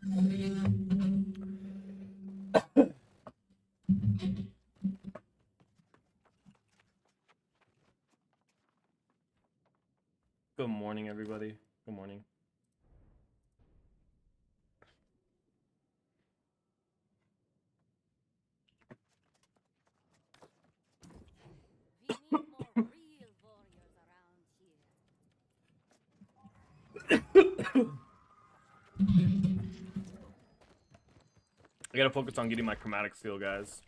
Good morning, everybody. Good morning. We need more real warriors around here. I gotta focus on getting my chromatic skill, guys.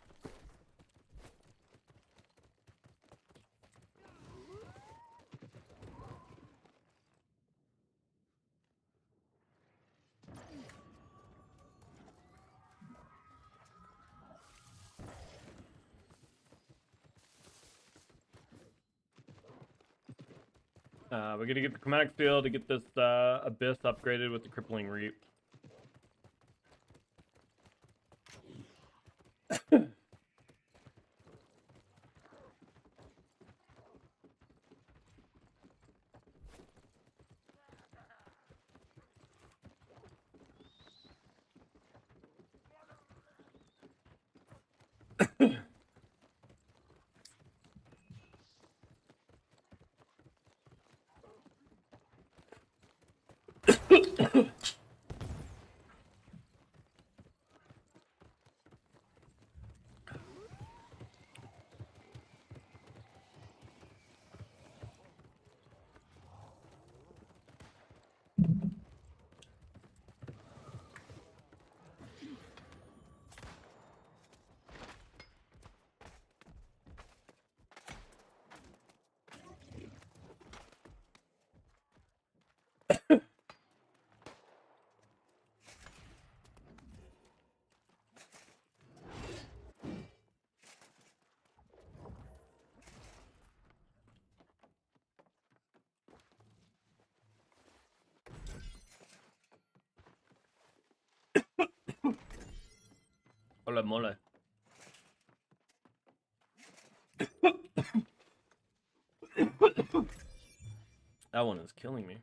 We're gonna get the chromatic skill to get this abyss upgraded with the crippling reap. Hola, mole. That one is killing me.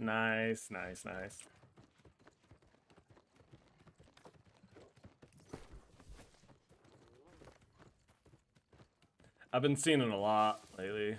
Nice, nice, nice. I've been seeing it a lot lately.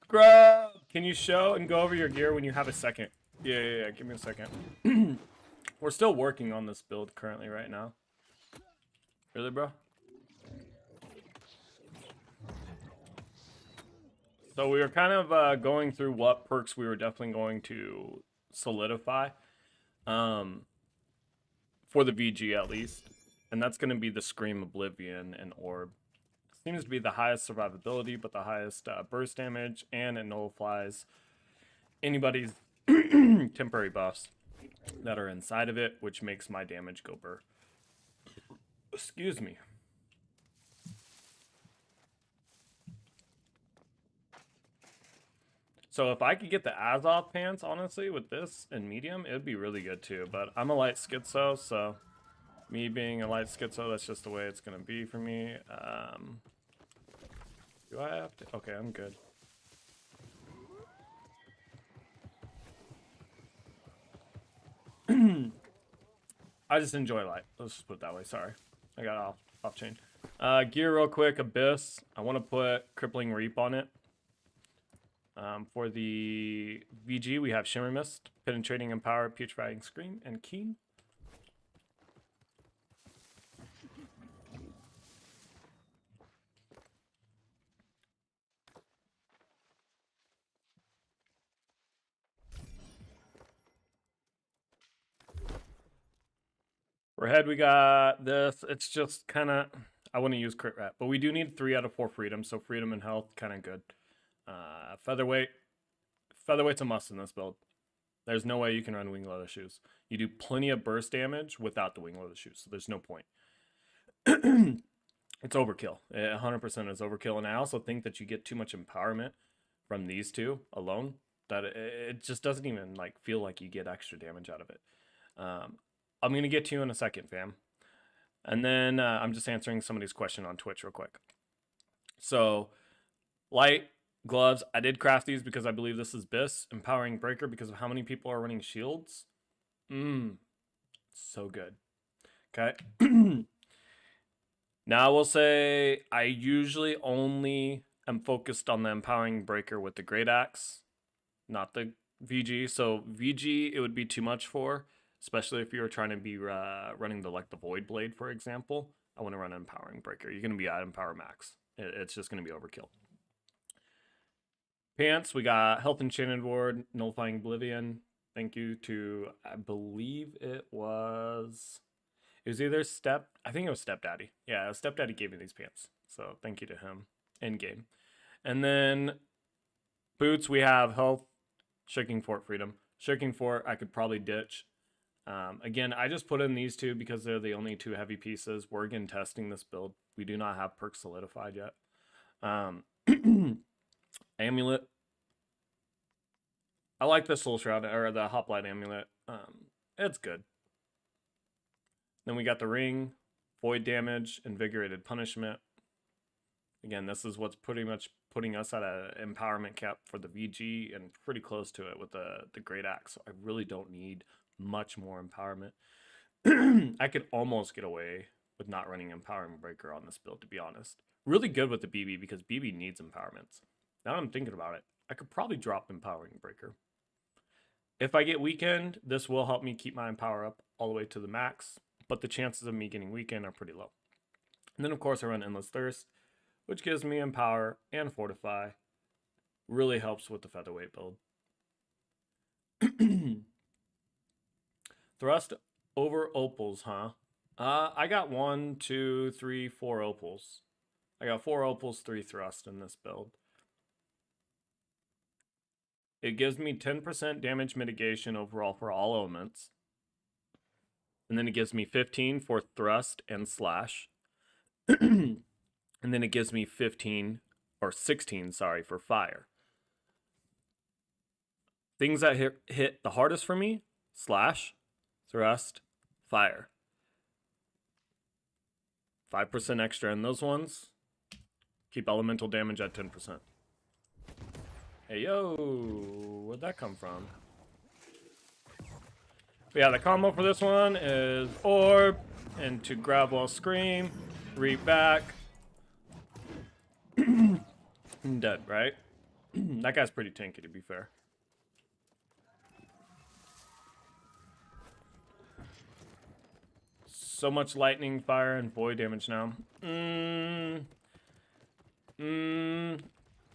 Grub, can you show and go over your gear when you have a second? Yeah. Give me a second. We're still working on this build currently right now. Really, bro? So we were kind of going through what perks we were definitely going to solidify. For the VG at least. And that's going to be the Scream, Oblivion, and Orb. Seems to be the highest survivability, but the highest burst damage, and it nullifies anybody's temporary buffs that are inside of it, which makes my damage go burr. Excuse me. So if I could get the Azoth pants, honestly, with this and medium, it would be really good too. But I'm a light schizo, so me being a light schizo, that's just the way it's going to be for me. Do I have to? Okay, I'm good. I just enjoy light. Let's just put it that way. Sorry. I got off chain. Gear real quick, Abyss. I want to put Crippling Reap on it. For the VG, we have Shimmer Mist, Penetrating Empower, Putrefying Scream, and Keen. For head, we got this. It's just kind of, I want to use Crit Rat, but we do need 3 out of 4 freedom, so freedom and health, kind of good. Featherweight. Featherweight's a must in this build. There's no way you can run Wing Leather Shoes. You do plenty of burst damage without the Wing Leather Shoes, so there's no point. It's overkill. 100% is overkill, and I also think that you get too much empowerment from these two alone, that it just doesn't even like feel like you get extra damage out of it. I'm going to get to you in a second, fam. And then I'm just answering somebody's question on Twitch real quick. So, light gloves. I did craft these because I believe this is BIS. Empowering Breaker because of how many people are running shields. So good. Okay. Now I will say I usually only am focused on the Empowering Breaker with the Great Axe, not the VG. So VG, it would be too much for, especially if you were trying to be running the Void Blade, for example. I want to run Empowering Breaker. You're going to be at Empower Max. It's just going to be overkill. Pants, we got Health Enchanted Ward, Nullifying Oblivion. Thank you to, I believe it was either I think it was Stepdaddy. Yeah, Stepdaddy gave me these pants. So thank you to him in game. And then boots, we have Health, Shaking Fort, Freedom. Shaking Fort, I could probably ditch. Again, I just put in these two because they're the only 2 heavy pieces. We're again testing this build. We do not have perks solidified yet. Amulet. I like the Soul Shroud, or the Hoplite Amulet. It's good. Then we got the ring, Void Damage, Invigorated Punishment. Again, this is what's pretty much putting us at an empowerment cap for the VG and pretty close to it with the Great Axe. So I really don't need much more empowerment. I could almost get away with not running Empowering Breaker on this build, to be honest. Really good with the BB because BB needs empowerments. Now that I'm thinking about it, I could probably drop Empowering Breaker. If I get Weekend, this will help me keep my Empower up all the way to the max, but the chances of me getting Weekend are pretty low. And then, of course, I run Endless Thirst, which gives me Empower and Fortify. Really helps with the Featherweight build. Thrust over Opals, huh? I got 1, 2, 3, 4 Opals. I got 4 Opals, 3 Thrust in this build. It gives me 10% damage mitigation overall for all elements. And then it gives me 15 for Thrust and Slash. And then it gives me 16, sorry, for Fire. Things that hit the hardest for me: Slash, Thrust, Fire. 5% extra in those ones. Keep elemental damage at 10%. Hey, yo, where'd that come from? But yeah, the combo for this one is Orb into Grab while Scream, Reap back. Dead, right? That guy's pretty tanky, to be fair. So much lightning, fire, and void damage now.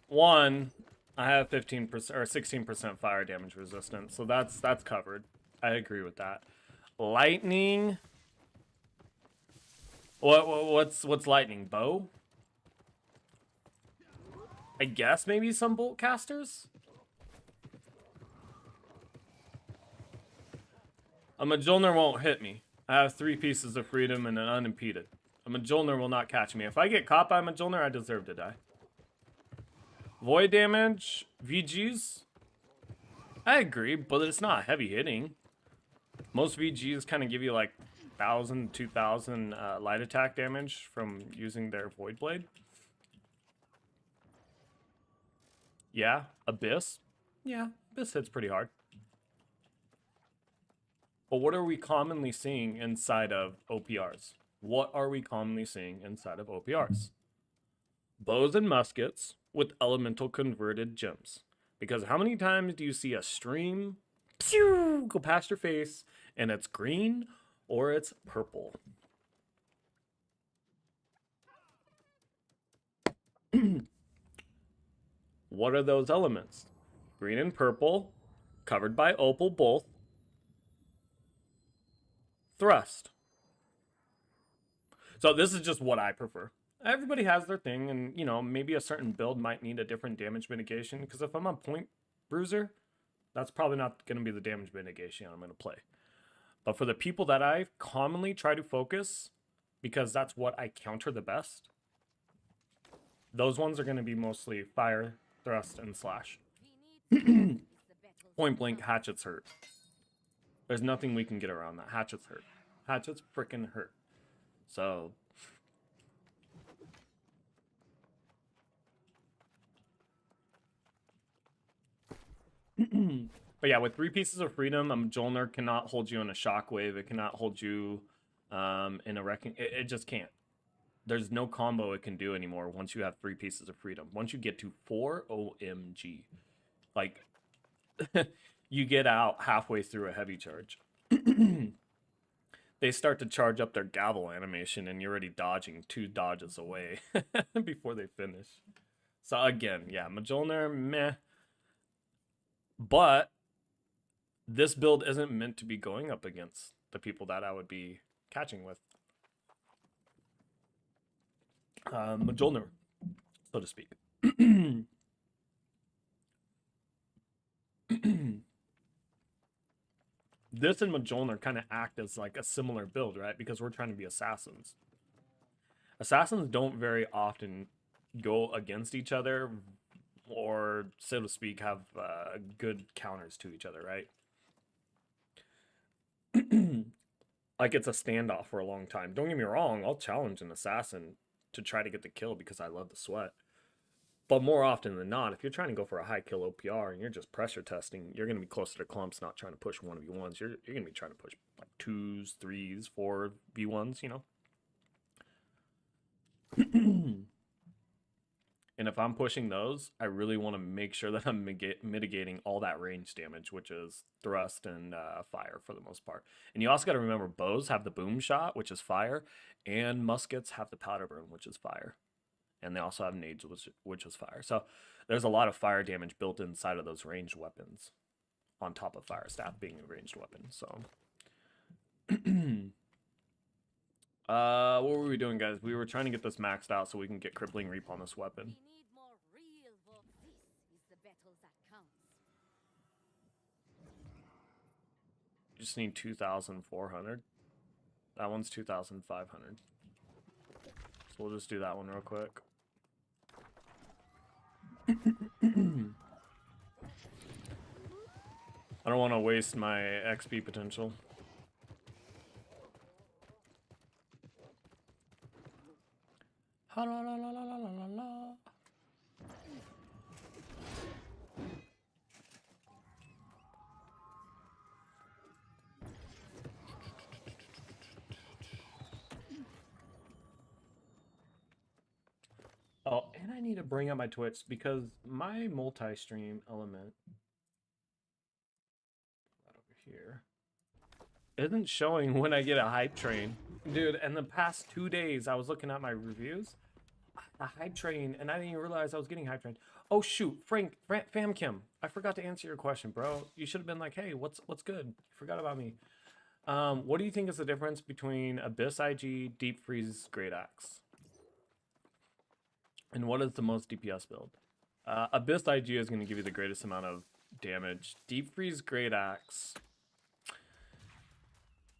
One, I have 15% or 16% fire damage resistance, so that's covered. I agree with that. Lightning. What's lightning? Bow? I guess maybe some bolt casters. A Mjolnir won't hit me. I have 3 pieces of freedom and an unimpeded. A Mjolnir will not catch me. If I get caught by a Mjolnir, I deserve to die. Void damage, VGs. I agree, but it's not heavy hitting. Most VGs kind of give you like 1,000, 2,000 light attack damage from using their Void Blade. Yeah, Abyss. Yeah, Abyss hits pretty hard. But what are we commonly seeing inside of OPRs? What are we commonly seeing inside of OPRs? Bows and muskets with elemental converted gems. Because how many times do you see a stream pew, go past your face and it's green or it's purple? What are those elements? Green and purple, covered by opal both. Thrust. So this is just what I prefer. Everybody has their thing, and you know, maybe a certain build might need a different damage mitigation, because if I'm on point bruiser, that's probably not going to be the damage mitigation I'm going to play. But for the people that I commonly try to focus, because that's what I counter the best, those ones are going to be mostly fire, thrust, and slash. Point blank, hatchets hurt. There's nothing we can get around that. Hatchets hurt. Hatchets freaking hurt. So... But yeah, with 3 pieces of freedom, Mjolnir cannot hold you in a shockwave. It cannot hold you in a wrecking. It just can't. There's no combo it can do anymore once you have 3 pieces of freedom. Once you get to 4, OMG. Like, you get out halfway through a heavy charge. They start to charge up their gavel animation, and you're already dodging 2 dodges away before they finish. So again, yeah, Mjolnir, meh. But this build isn't meant to be going up against the people that I would be catching with. Mjolnir, so to speak. This and Mjolnir kind of act as like a similar build, right? Because we're trying to be assassins. Assassins don't very often go against each other, or so to speak, have good counters to each other, right? Like it's a standoff for a long time. Don't get me wrong, I'll challenge an assassin to try to get the kill because I love the sweat. But more often than not, if you're trying to go for a high kill OPR and you're just pressure testing, you're going to be closer to clumps, not trying to push 1v1s. You're going to be trying to push like 2s, 3s, 4v1s, you know? And if I'm pushing those, I really want to make sure that I'm mitigating all that range damage, which is thrust and fire for the most part. And you also got to remember, bows have the boom shot, which is fire, and muskets have the powder burn, which is fire. And they also have nades, which is fire. So there's a lot of fire damage built inside of those ranged weapons, on top of fire staff being a ranged weapon. So, what were we doing, guys? We were trying to get this maxed out so we can get crippling reap on this weapon. You just need 2,400. That one's 2,500. So we'll just do that one real quick. I don't want to waste my XP potential. And I need to bring up my Twitch because my multi-stream element right over here isn't showing when I get a hype train. Dude, in the past 2 days, I was looking at my reviews. A hype train, and I didn't even realize I was getting hype train. Oh shoot, Fam Kim, I forgot to answer your question, bro. You should have been like, hey, what's good? You forgot about me. What do you think is the difference between Abyss IG, Deep Freeze, Great Axe? And what is the most DPS build? Abyss IG is going to give you the greatest amount of damage. Deep Freeze, Great Axe.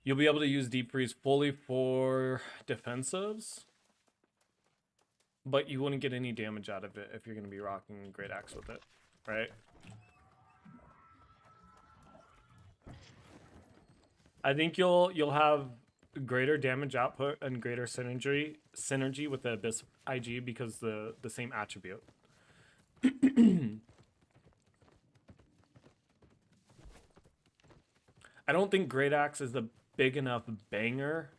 You'll be able to use Deep Freeze fully for defensives, but you wouldn't get any damage out of it if you're going to be rocking Great Axe with it, right? I think you'll have greater damage output and greater synergy with the Abyss IG because the same attribute. I don't think Great Axe is a big enough banger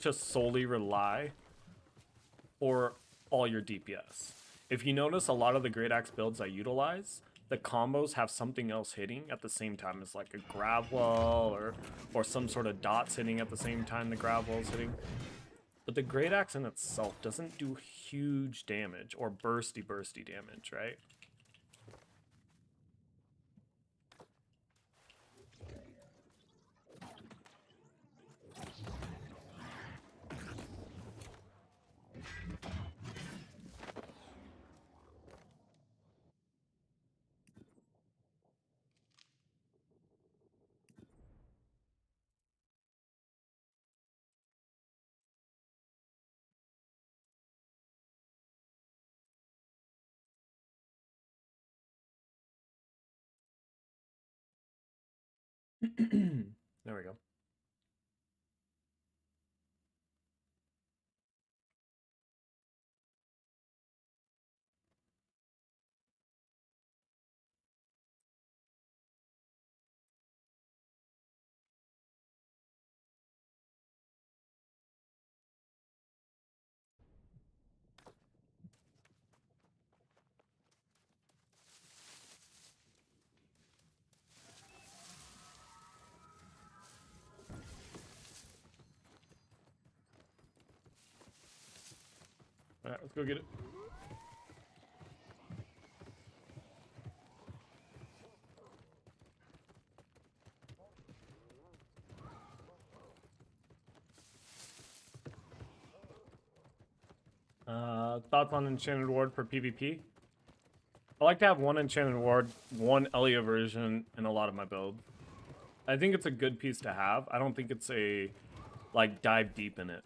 to solely rely for all your DPS. If you notice, a lot of the Great Axe builds I utilize, the combos have something else hitting at the same time as like a grab wall or some sort of dots hitting at the same time the grab wall is hitting. But the Great Axe in itself doesn't do huge damage or bursty damage, right? There we go. All right, let's go get it. Thoughts on Enchanted Ward for PvP? I like to have one Enchanted Ward, one Elia version in a lot of my builds. I think it's a good piece to have. I don't think it's a, like, dive deep in it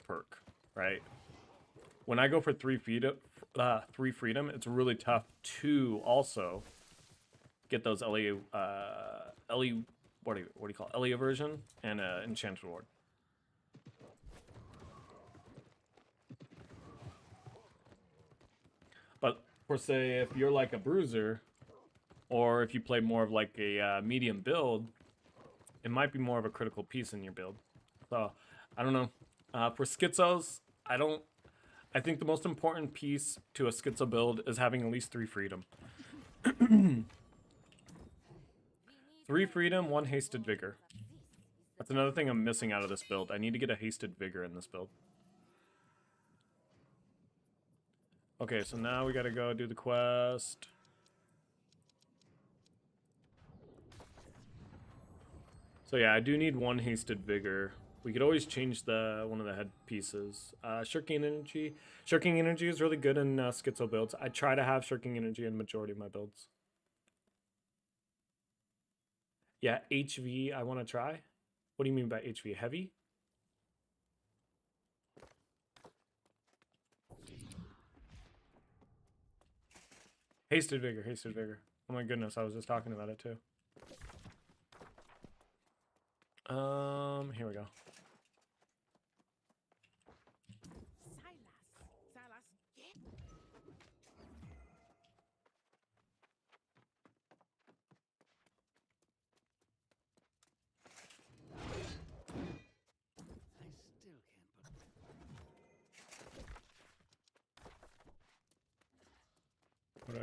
perk, right? When I go for 3 freedom, it's really tough to also get those Elia, what do you call it? Elia version and Enchanted Ward. But for say, if you're like a bruiser, or if you play more of like a medium build, it might be more of a critical piece in your build. So, I don't know. For schizos, I think the most important piece to a schizo build is having at least 3 freedom. 3 freedom, 1 hasted vigor. That's another thing I'm missing out of this build. I need to get a hasted vigor in this build. Okay, so now we gotta go do the quest. So yeah, I do need 1 hasted vigor. We could always change one of the head pieces. Shirking energy. Shirking energy is really good in schizo builds. I try to have shirking energy in majority of my builds. Yeah, HV I want to try. What do you mean by HV? Heavy? Hasted vigor, hasted vigor. Oh my goodness, I was just talking about it too. Here we go.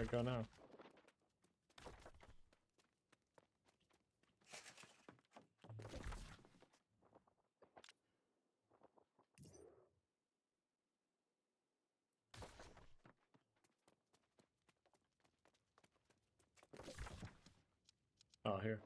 it go now? Oh, here.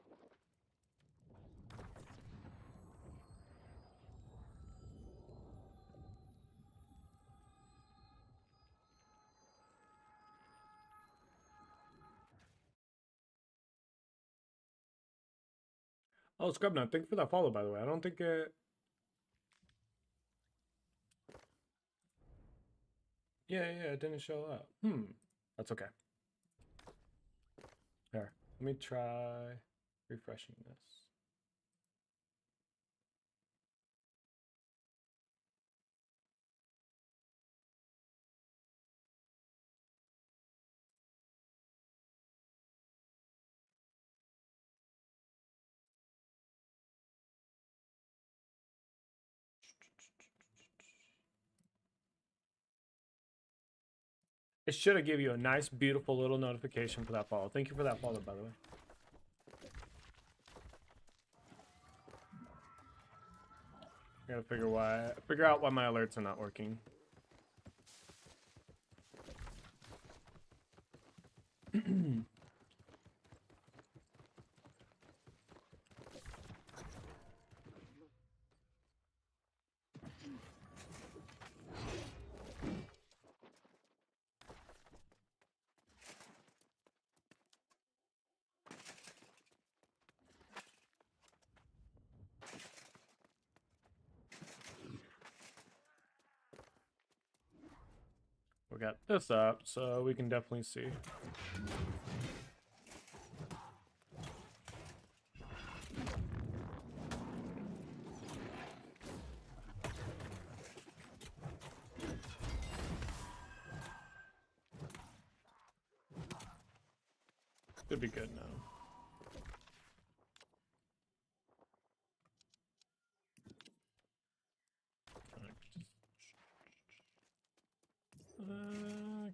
Oh, Scrubnut, thank you for that follow, by the way. I don't think it... Yeah, it didn't show up. That's okay. Here, let me try refreshing this. It should have given you a nice, beautiful little notification for that follow. Thank you for that follow, by the way. I gotta figure out why my alerts are not working. We got this up, so we can definitely see. Should be good now.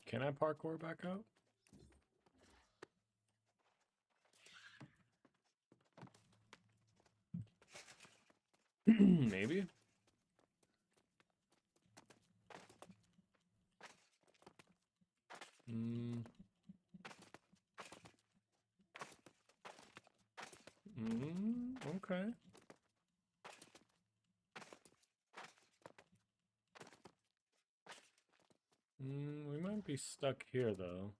Can I parkour back up? Maybe. Okay. We might be stuck here though.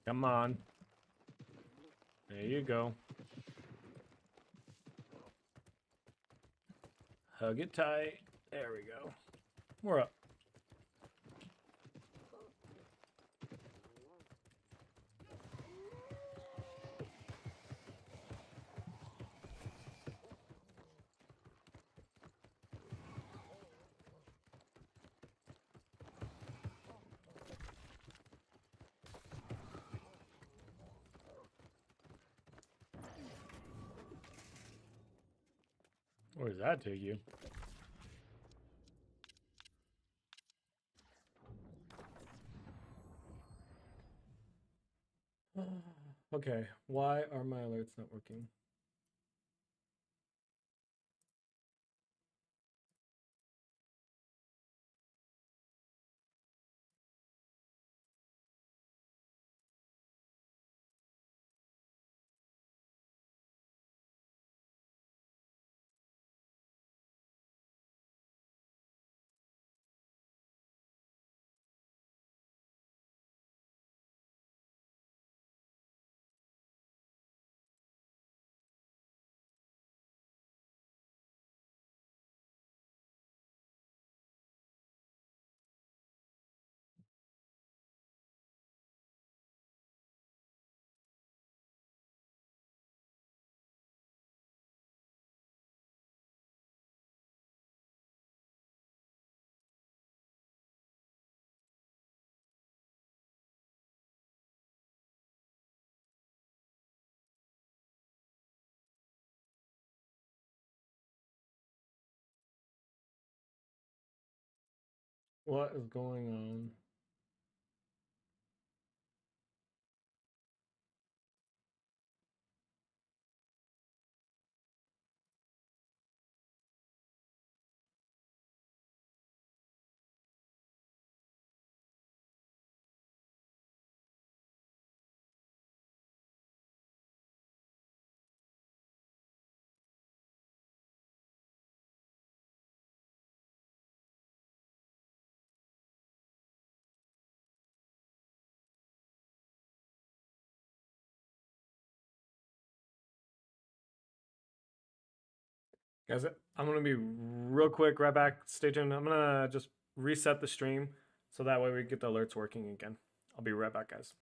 Come on. There you go. Hug it tight. There we go. We're up. Where does that take you? Okay, why are my alerts not working? What is going on? Guys, I'm gonna be real quick, right back. Stay tuned. I'm gonna just reset the stream so that way we get the alerts working again. I'll be right back, guys.